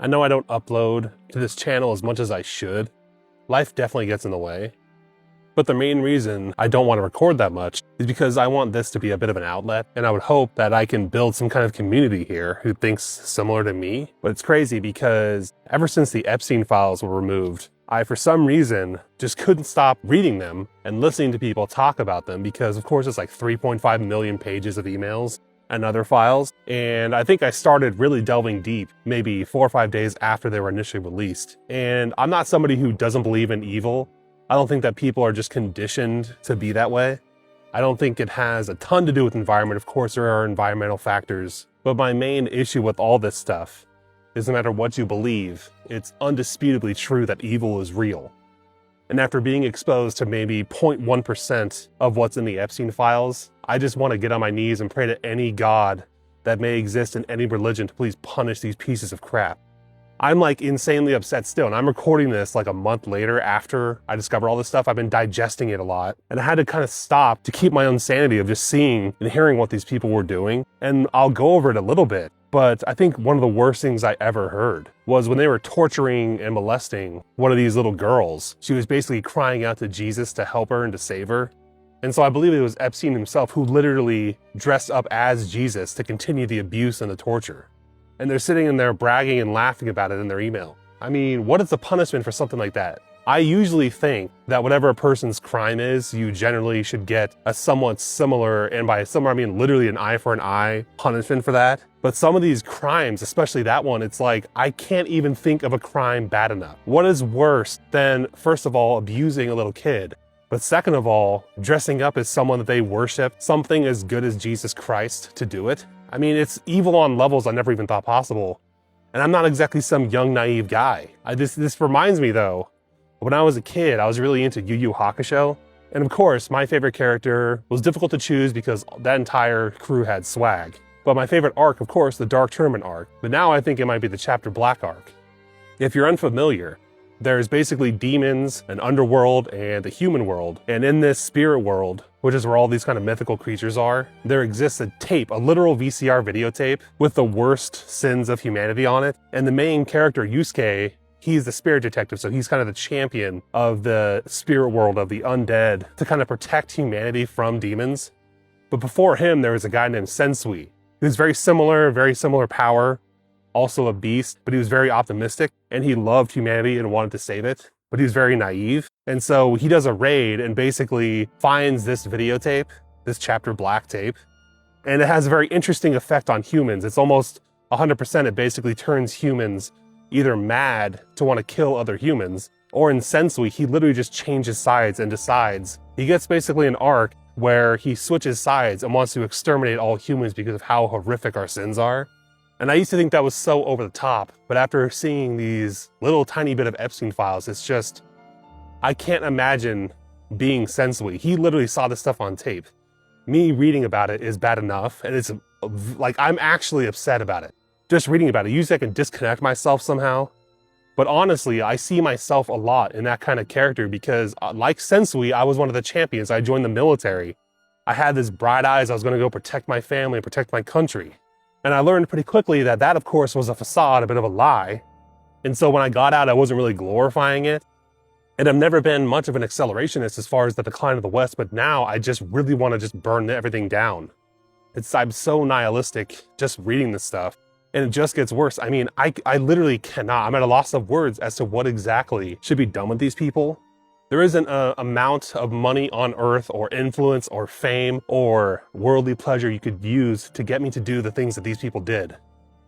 I know I don't upload to this channel as much as I should. Life definitely gets in the way. But the main reason I don't want to record that much is because I want this to be a bit of an outlet, and I would hope that I can build some kind of community here who thinks similar to me. But it's crazy because ever since the Epstein files were removed, I, for some reason, just couldn't stop reading them and listening to people talk about them because, of course, it's like 3.5 million pages of emails and other files. And I think I started really delving deep maybe 4 or 5 days after they were initially released. And I'm not somebody who doesn't believe in evil. I don't think that people are just conditioned to be that way. I don't think it has a ton to do with environment. Of course, there are environmental factors. But my main issue with all this stuff is no matter what you believe, it's undisputably true that evil is real. And after being exposed to maybe 0.1% of what's in the Epstein files, I just want to get on my knees and pray to any God that may exist in any religion to please punish these pieces of crap. I'm like insanely upset still, and I'm recording this like a month later after I discovered all this stuff. I've been digesting it a lot, and I had to kind of stop to keep my own sanity of just seeing and hearing what these people were doing. And I'll go over it a little bit, but I think one of the worst things I ever heard was when they were torturing and molesting one of these little girls. She was basically crying out to Jesus to help her and to save her. And so I believe it was Epstein himself who literally dressed up as Jesus to continue the abuse and the torture. And they're sitting in there bragging and laughing about it in their email. I mean, what is the punishment for something like that? I usually think that whatever a person's crime is, you generally should get a somewhat similar, and by similar I mean literally an eye for an eye punishment for that. But some of these crimes, especially that one, it's like, I can't even think of a crime bad enough. What is worse than, first of all, abusing a little kid? But second of all, dressing up as someone that they worship, something as good as Jesus Christ to do it? I mean, it's evil on levels I never even thought possible. And I'm not exactly some young, naive guy. This reminds me though, when I was a kid, I was really into Yu Yu Hakusho. And of course, my favorite character was difficult to choose because that entire crew had swag. But my favorite arc, of course, the Dark Tournament arc. But now I think it might be the Chapter Black arc. If you're unfamiliar, there's basically demons, an underworld, and a human world. And in this spirit world, which is where all these kind of mythical creatures are, there exists a tape, a literal VCR videotape with the worst sins of humanity on it. And the main character, Yusuke, he's the spirit detective, so he's kind of the champion of the spirit world of the undead to kind of protect humanity from demons. But before him, there was a guy named Sensui, who's very similar power, also a beast, but he was very optimistic and he loved humanity and wanted to save it, but he was very naive. And so he does a raid and basically finds this videotape, this Chapter Black tape, and it has a very interesting effect on humans. It's almost 100%, it basically turns humans either mad to want to kill other humans, or in Sensui, he literally just changes sides and decides. He gets basically an arc where he switches sides and wants to exterminate all humans because of how horrific our sins are. And I used to think that was so over the top, but after seeing these little tiny bit of Epstein files, it's just, I can't imagine being Sensui. He literally saw this stuff on tape. Me reading about it is bad enough, and it's like, I'm actually upset about it. Just reading about it, usually I can disconnect myself somehow. But honestly, I see myself a lot in that kind of character because like Sensui, I was one of the champions. I joined the military. I had this bright eyes, I was gonna go protect my family and protect my country. And I learned pretty quickly that that, of course, was a facade, a bit of a lie. And so when I got out, I wasn't really glorifying it. And I've never been much of an accelerationist as far as the decline of the West, but now I just really want to just burn everything down. I'm so nihilistic just reading this stuff. And it just gets worse. I mean, I literally cannot. I'm at a loss of words as to what exactly should be done with these people. There isn't an amount of money on earth or influence or fame or worldly pleasure you could use to get me to do the things that these people did.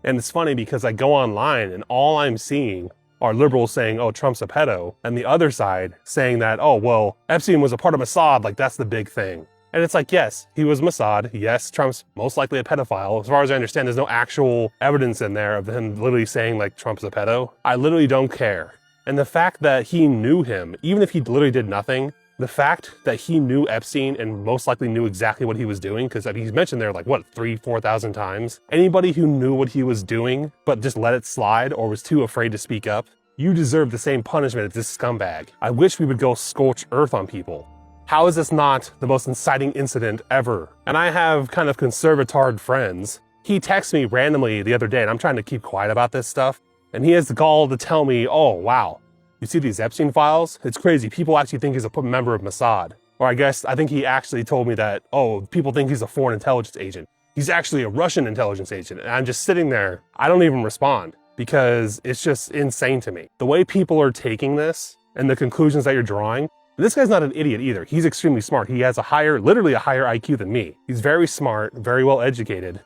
And it's funny because I go online and all I'm seeing are liberals saying, oh, Trump's a pedo, and the other side saying that, oh, well, Epstein was a part of Mossad, like that's the big thing. And it's like, yes, he was Mossad. Yes, Trump's most likely a pedophile. As far as I understand, there's no actual evidence in there of him literally saying like Trump's a pedo. I literally don't care. And the fact that he knew him, even if he literally did nothing, the fact that he knew Epstein and most likely knew exactly what he was doing, because I mean, he's mentioned there like, what, 3,000-4,000 times? Anybody who knew what he was doing, but just let it slide or was too afraid to speak up, you deserve the same punishment as this scumbag. I wish we would go scorch earth on people. How is this not the most inciting incident ever? And I have kind of conservatard friends. He texted me randomly the other day, and I'm trying to keep quiet about this stuff. And he has the gall to tell me, oh, wow, you see these Epstein files? It's crazy. People actually think he's a member of Mossad. Or I think he actually told me that, oh, people think he's a foreign intelligence agent. He's actually a Russian intelligence agent. And I'm just sitting there. I don't even respond because it's just insane to me. The way people are taking this and the conclusions that you're drawing. This guy's not an idiot either. He's extremely smart. He has literally a higher IQ than me. He's very smart, very well educated.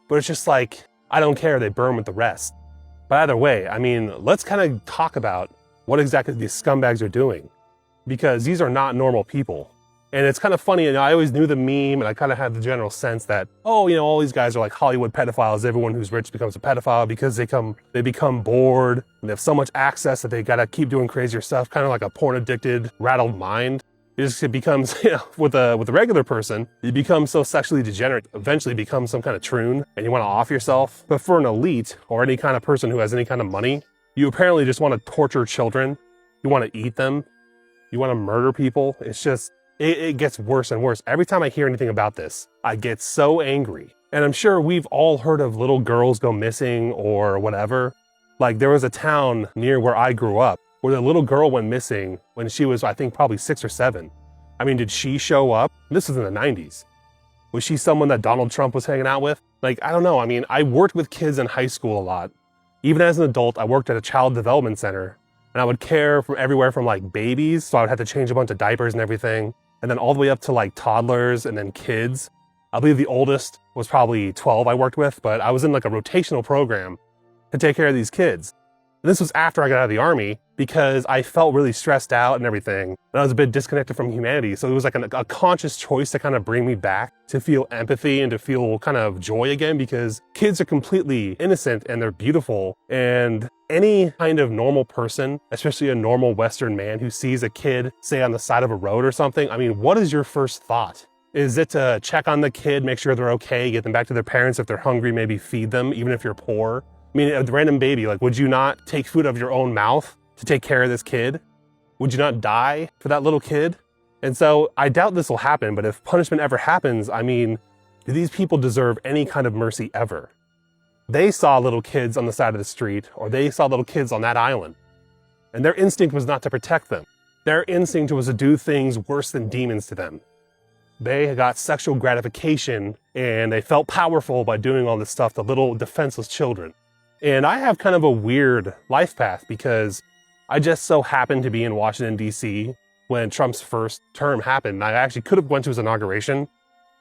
But it's just like, I don't care. They burn with the rest. But either way, I mean, let's kind of talk about what exactly these scumbags are doing, because these are not normal people. And it's kind of funny, and I always knew the meme, and I kind of had the general sense that, oh, you know, all these guys are like Hollywood pedophiles. Everyone who's rich becomes a pedophile because they become bored, and they have so much access that they gotta keep doing crazier stuff, kind of like a porn-addicted, rattled mind. It becomes, you know, with a regular person, you become so sexually degenerate, eventually become some kind of troon, and you want to off yourself. But for an elite, or any kind of person who has any kind of money, you apparently just want to torture children. You want to eat them. You want to murder people. It's just, it gets worse and worse. Every time I hear anything about this, I get so angry. And I'm sure we've all heard of little girls go missing or whatever. Like there was a town near where I grew up where the little girl went missing when she was, I think, probably 6 or 7. I mean, did she show up? This was in the 90s. Was she someone that Donald Trump was hanging out with? Like, I don't know. I mean, I worked with kids in high school a lot. Even as an adult, I worked at a child development center, and I would care for everywhere from like babies, so I would have to change a bunch of diapers and everything, and then all the way up to like toddlers and then kids. I believe the oldest was probably 12 I worked with, but I was in like a rotational program to take care of these kids. And this was after I got out of the Army because I felt really stressed out and everything. And I was a bit disconnected from humanity. So it was like a conscious choice to kind of bring me back to feel empathy and to feel kind of joy again, because kids are completely innocent and they're beautiful. And any kind of normal person, especially a normal Western man who sees a kid, say on the side of a road or something, I mean, what is your first thought? Is it to check on the kid, make sure they're okay, get them back to their parents if they're hungry, maybe feed them, even if you're poor? I mean, a random baby, like, would you not take food out of your own mouth to take care of this kid? Would you not die for that little kid? And so I doubt this will happen, but if punishment ever happens, I mean, do these people deserve any kind of mercy ever? They saw little kids on the side of the street, or they saw little kids on that island, and their instinct was not to protect them. Their instinct was to do things worse than demons to them. They got sexual gratification, and they felt powerful by doing all this stuff to little defenseless children. And I have kind of a weird life path because I just so happened to be in Washington, D.C. when Trump's first term happened. I actually could have went to his inauguration.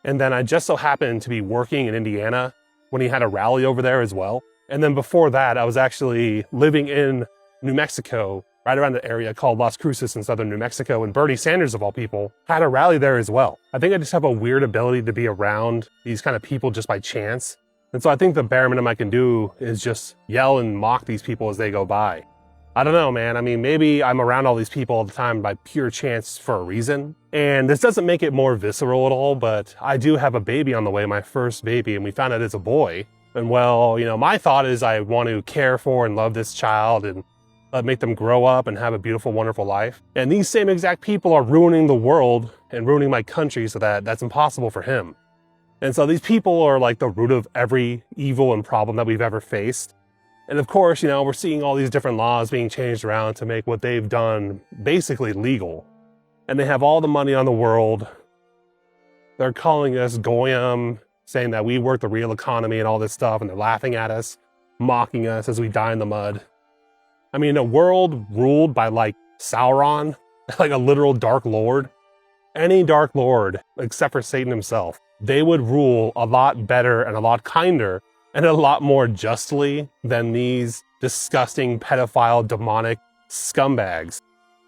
And then I just so happened to be working in Indiana when he had a rally over there as well. And then before that, I was actually living in New Mexico, right around the area called Las Cruces in southern New Mexico. And Bernie Sanders, of all people, had a rally there as well. I think I just have a weird ability to be around these kind of people just by chance. And so I think the bare minimum I can do is just yell and mock these people as they go by. I don't know, man. I mean, maybe I'm around all these people all the time by pure chance for a reason. And this doesn't make it more visceral at all, but I do have a baby on the way, my first baby, and we found out it's a boy. And well, you know, my thought is I want to care for and love this child and make them grow up and have a beautiful, wonderful life. And these same exact people are ruining the world and ruining my country so that that's impossible for him. And so these people are like the root of every evil and problem that we've ever faced. And of course, you know, we're seeing all these different laws being changed around to make what they've done basically legal. And they have all the money on the world. They're calling us goyim, saying that we work the real economy and all this stuff, and they're laughing at us, mocking us as we die in the mud. I mean, a world ruled by like Sauron, like a literal dark lord, any dark lord except for Satan himself, they would rule a lot better and a lot kinder and a lot more justly than these disgusting, pedophile, demonic scumbags.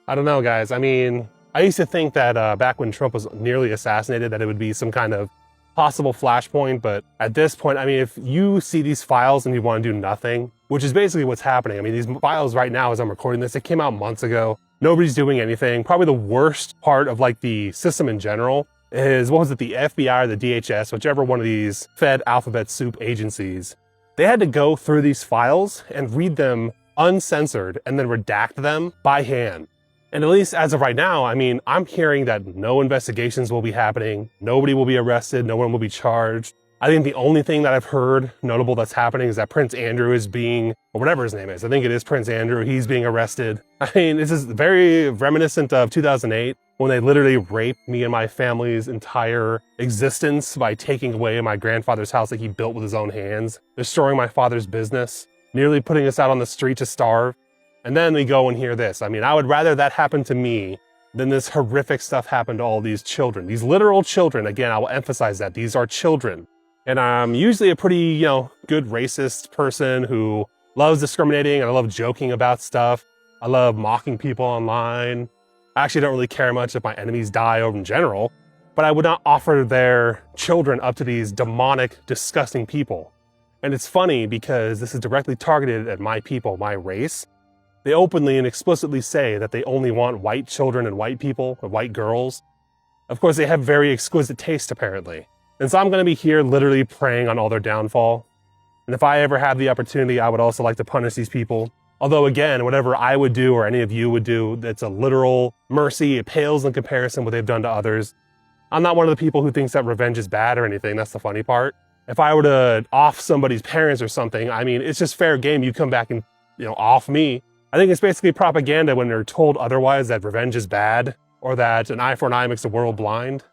I don't know, guys. I mean, I used to think that back when Trump was nearly assassinated, that it would be some kind of possible flashpoint. But at this point, I mean, if you see these files and you want to do nothing, which is basically what's happening. I mean, these files right now, as I'm recording this, it came out months ago. Nobody's doing anything. Probably the worst part of like the system in general is, what was it, the FBI or the DHS, whichever one of these Fed alphabet soup agencies. They had to go through these files and read them uncensored and then redact them by hand. And at least as of right now, I mean, I'm hearing that no investigations will be happening. Nobody will be arrested. No one will be charged. I think the only thing that I've heard notable that's happening is that Prince Andrew is being, or whatever his name is, I think it is Prince Andrew, he's being arrested. I mean, this is very reminiscent of 2008, when they literally raped me and my family's entire existence by taking away my grandfather's house that he built with his own hands, destroying my father's business, nearly putting us out on the street to starve. And then we go and hear this. I mean, I would rather that happen to me than this horrific stuff happen to all these children. These literal children, again, I will emphasize that these are children. And I'm usually a pretty, good racist person who loves discriminating, and I love joking about stuff. I love mocking people online. I actually don't really care much if my enemies die over in general, but I would not offer their children up to these demonic, disgusting people. And it's funny because this is directly targeted at my people, my race. They openly and explicitly say that they only want white children and white people, and white girls. Of course, they have very exquisite taste, apparently. And so I'm going to be here literally preying on all their downfall. And if I ever have the opportunity, I would also like to punish these people. Although again, whatever I would do or any of you would do, that's a literal mercy. It pales in comparison to what they've done to others. I'm not one of the people who thinks that revenge is bad or anything. That's the funny part. If I were to off somebody's parents or something, I mean, it's just fair game. You come back and, off me. I think it's basically propaganda when they're told otherwise, that revenge is bad or that an eye for an eye makes the world blind.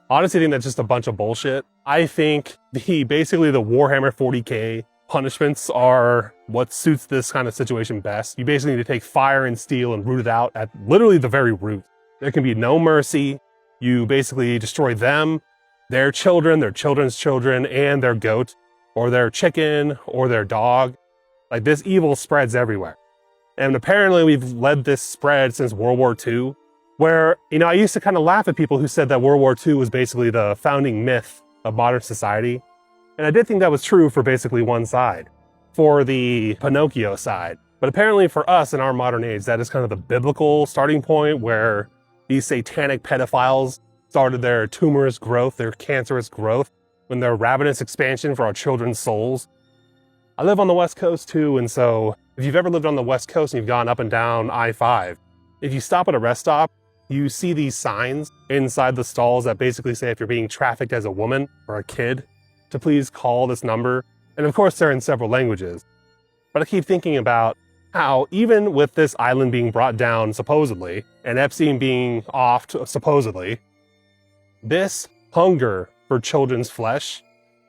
Honestly, I think that's just a bunch of bullshit. I think basically the Warhammer 40K punishments are what suits this kind of situation best. You basically need to take fire and steel and root it out at literally the very root. There can be no mercy. You basically destroy them, their children, their children's children, and their goat, or their chicken, or their dog. Like, this evil spreads everywhere. And apparently we've led this spread since World War II. Where, I used to kind of laugh at people who said that World War II was basically the founding myth of modern society. And I did think that was true for basically one side, for the Pinocchio side. But apparently for us in our modern age, that is kind of the biblical starting point where these satanic pedophiles started their tumorous growth, their cancerous growth, when their ravenous expansion for our children's souls. I live on the West Coast too, and so if you've ever lived on the West Coast and you've gone up and down I-5, if you stop at a rest stop, you see these signs inside the stalls that basically say if you're being trafficked as a woman or a kid, to please call this number. And of course, they're in several languages. But I keep thinking about how even with this island being brought down, supposedly, and Epstein being offed, supposedly, this hunger for children's flesh,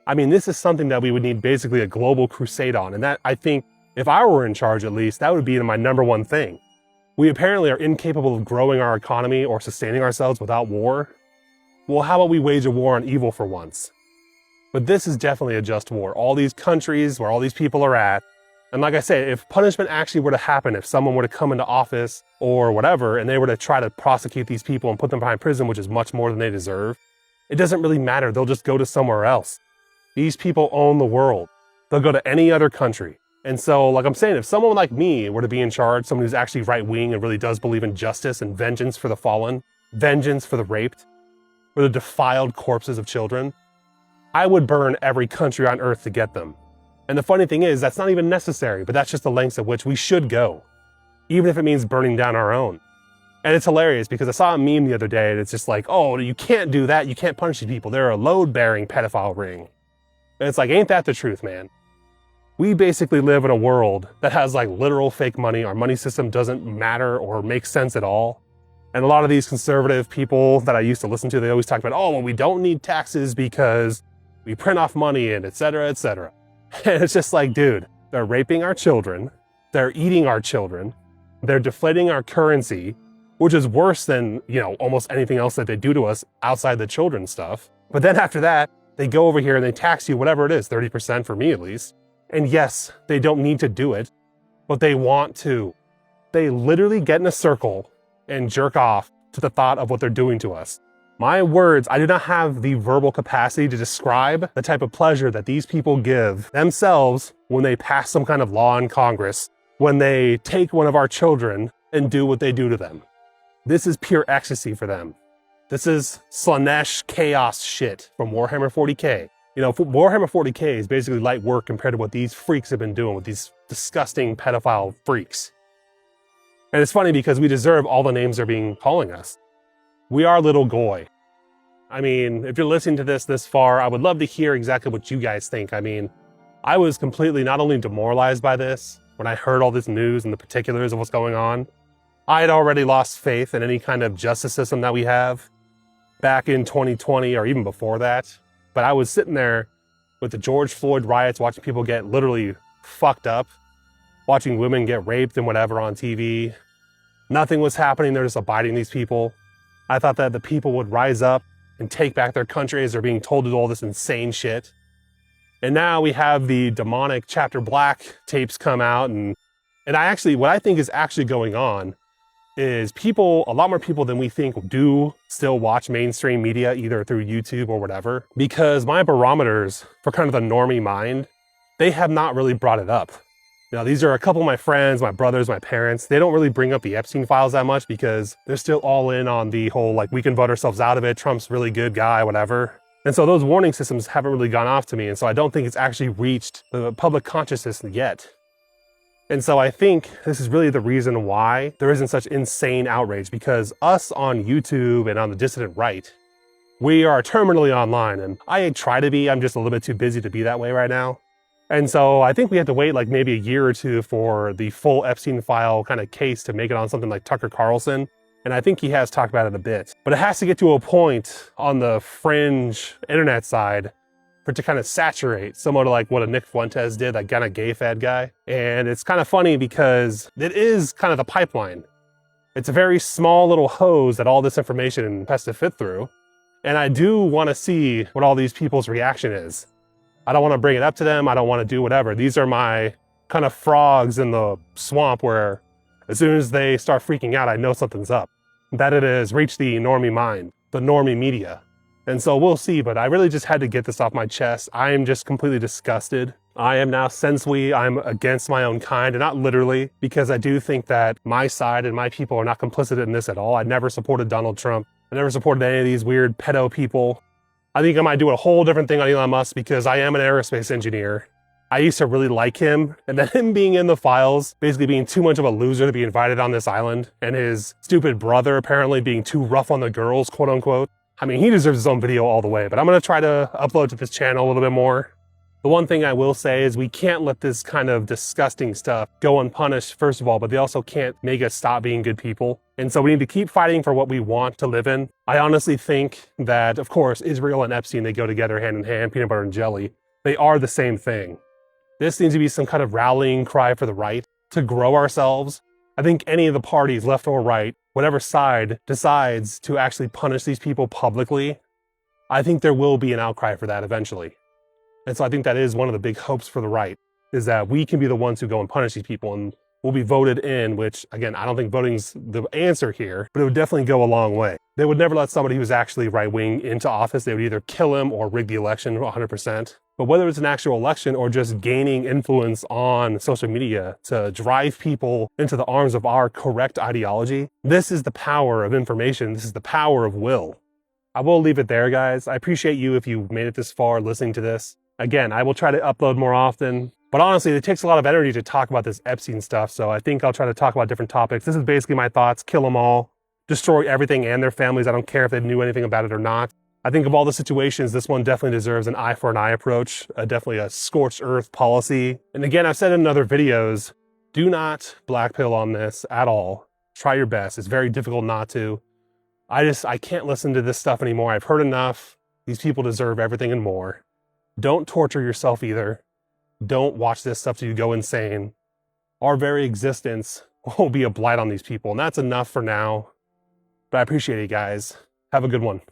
I mean, this is something that we would need basically a global crusade on. And that, I think, if I were in charge at least, that would be my number one thing. We apparently are incapable of growing our economy or sustaining ourselves without war. Well, how about we wage a war on evil for once? But this is definitely a just war. All these countries where all these people are at. And like I said, if punishment actually were to happen, if someone were to come into office or whatever, and they were to try to prosecute these people and put them behind prison, which is much more than they deserve, it doesn't really matter. They'll just go to somewhere else. These people own the world. They'll go to any other country. And so, like I'm saying, if someone like me were to be in charge, someone who's actually right-wing and really does believe in justice and vengeance for the fallen, vengeance for the raped, or the defiled corpses of children, I would burn every country on earth to get them. And the funny thing is, that's not even necessary, but that's just the lengths at which we should go, even if it means burning down our own. And it's hilarious because I saw a meme the other day and it's just like, oh, you can't do that. You can't punish these people. They're a load-bearing pedophile ring. And it's like, ain't that the truth, man? We basically live in a world that has like literal fake money. Our money system doesn't matter or make sense at all. And a lot of these conservative people that I used to listen to, they always talk about, oh, well, we don't need taxes because we print off money and et cetera, et cetera. And it's just like, dude, they're raping our children. They're eating our children. They're deflating our currency, which is worse than, almost anything else that they do to us outside the children stuff. But then after that, they go over here and they tax you, whatever it is, 30% for me at least. And yes, they don't need to do it, but they want to. They literally get in a circle and jerk off to the thought of what they're doing to us. My words, I do not have the verbal capacity to describe the type of pleasure that these people give themselves when they pass some kind of law in Congress, when they take one of our children and do what they do to them. This is pure ecstasy for them. This is Slanesh chaos shit from Warhammer 40K. Warhammer 40K is basically light work compared to what these freaks have been doing with these disgusting pedophile freaks. And it's funny because we deserve all the names they're calling us. We are little goy. I mean, if you're listening to this far, I would love to hear exactly what you guys think. I mean, I was completely not only demoralized by this, when I heard all this news and the particulars of what's going on, I had already lost faith in any kind of justice system that we have back in 2020 or even before that. But I was sitting there with the George Floyd riots, watching people get literally fucked up, watching women get raped and whatever on TV. Nothing was happening. They're just abiding these people. I thought that the people would rise up and take back their country as they're being told to do all this insane shit. And now we have the demonic Chapter Black tapes come out, and what I think is actually going on is people, a lot more people than we think do still watch mainstream media, either through YouTube or whatever, because my barometers for kind of the normie mind, they have not really brought it up. Now, these are a couple of my friends, my brothers, my parents. They don't really bring up the Epstein files that much because they're still all in on the whole, like, we can vote ourselves out of it. Trump's a really good guy, whatever. And so those warning systems haven't really gone off to me. And so I don't think it's actually reached the public consciousness yet. And so I think this is really the reason why there isn't such insane outrage, because us on YouTube and on the dissident right, we are terminally online, and I try to be, I'm just a little bit too busy to be that way right now. And so I think we have to wait like maybe a year or two for the full Epstein file kind of case to make it on something like Tucker Carlson. And I think he has talked about it a bit, but it has to get to a point on the fringe internet side for it to kind of saturate, similar to like what a Nick Fuentes did, that kind of gay fed guy. And it's kind of funny because it is kind of the pipeline. It's a very small little hose that all this information has to fit through. And I do want to see what all these people's reaction is. I don't want to bring it up to them. I don't want to do whatever. These are my kind of frogs in the swamp where as soon as they start freaking out, I know something's up. That it has reached the normie mind, the normie media. And so we'll see, but I really just had to get this off my chest. I am just completely disgusted. I am now Sensui. I'm against my own kind, and not literally, because I do think that my side and my people are not complicit in this at all. I never supported Donald Trump. I never supported any of these weird pedo people. I think I might do a whole different thing on Elon Musk because I am an aerospace engineer. I used to really like him, and then him being in the files, basically being too much of a loser to be invited on this island, and his stupid brother apparently being too rough on the girls, quote unquote. I mean, he deserves his own video all the way, but I'm gonna try to upload to this channel a little bit more. The one thing I will say is we can't let this kind of disgusting stuff go unpunished, first of all, but they also can't make us stop being good people. And so we need to keep fighting for what we want to live in. I honestly think that, of course, Israel and Epstein, they go together hand in hand, peanut butter and jelly. They are the same thing. This needs to be some kind of rallying cry for the right to grow ourselves. I think any of the parties, left or right, whatever side decides to actually punish these people publicly, I think there will be an outcry for that eventually. And so I think that is one of the big hopes for the right, is that we can be the ones who go and punish these people and will be voted in, which again, I don't think voting's the answer here, but it would definitely go a long way. They would never let somebody who's actually right-wing into office. They would either kill him or rig the election 100%. But whether it's an actual election or just gaining influence on social media to drive people into the arms of our correct ideology, this is the power of information. This is the power of will. I will leave it there, guys. I appreciate you if you made it this far listening to this. Again, I will try to upload more often, but honestly, it takes a lot of energy to talk about this Epstein stuff, so I think I'll try to talk about different topics. This is basically my thoughts: kill them all, destroy everything and their families. I don't care if they knew anything about it or not. I think of all the situations, this one definitely deserves an eye for an eye approach, definitely a scorched earth policy. And again, I've said in other videos, do not black pill on this at all. Try your best. It's very difficult not to. I can't listen to this stuff anymore. I've heard enough. These people deserve everything and more. Don't torture yourself either. Don't watch this stuff till you go insane. Our very existence will be a blight on these people, and that's enough for now. But I appreciate it, guys. Have a good one.